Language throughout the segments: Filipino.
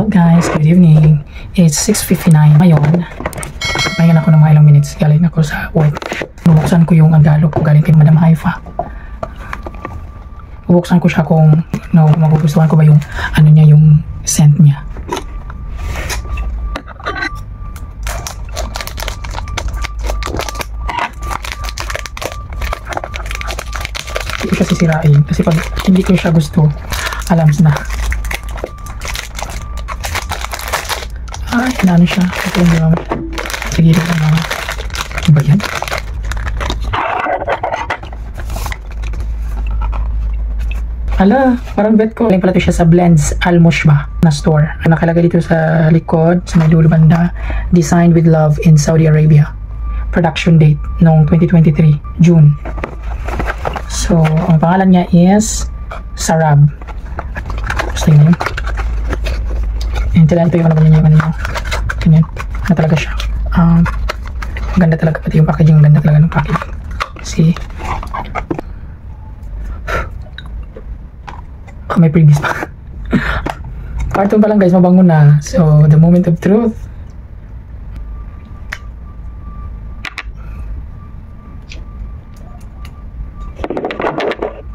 guys, good evening. It's 6:59 ngayon. Pahinga na ako ng mga ilang minutes. Galing ako sa work. Bubuksan ko yung Tagalog ko galing kay Madam Haifa. Bubuksan ko siya kung magugustuhan ko ba yung ano niya, yung scent niya. Hindi ko siya sisirain kasi pag hindi ko siya gusto, alam na. Ay, ano siya? Ito yung gawin. Sige, ito yung gawin. Ano ba yan? Hala, parang bet ko. Galing pala ito siya sa Blends Al-Mushba na store. Nakalagay dito sa likod, sa may dulo banda. Designed with love in Saudi Arabia. Production date noong 2023, June. So, ang pangalan niya is Sarab. Gusto niyo yun? Ito yung ano niya, yung ano niya. Ganyan. Ano talaga siya. Ganda talaga. Pati yung packaging, ganda talaga ng packaging. See? May previous pa. Cartoon pa lang guys, mabango na. So, the moment of truth.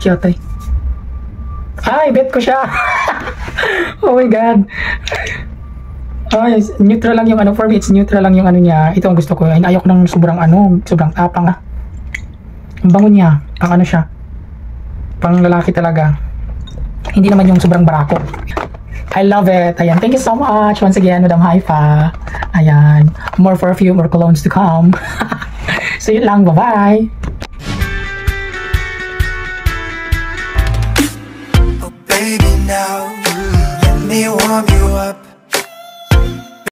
Cute. Ay, bet ko siya. Oh my god. Ay, neutral lang yung ano, for me it's neutral lang yung ano niya. Ito ang gusto ko. Ayaw ko ng sobrang ano, sobrang tapang ah. Ang bango niya. Ang ano siya. Pang lalaki talaga. Hindi naman yung sobrang barako. I love it. Ayan, thank you so much once again, Madam Haifa. Ayan, more perfume or colognes to come. So yun lang, bye-bye. Baby, now let me warm you up.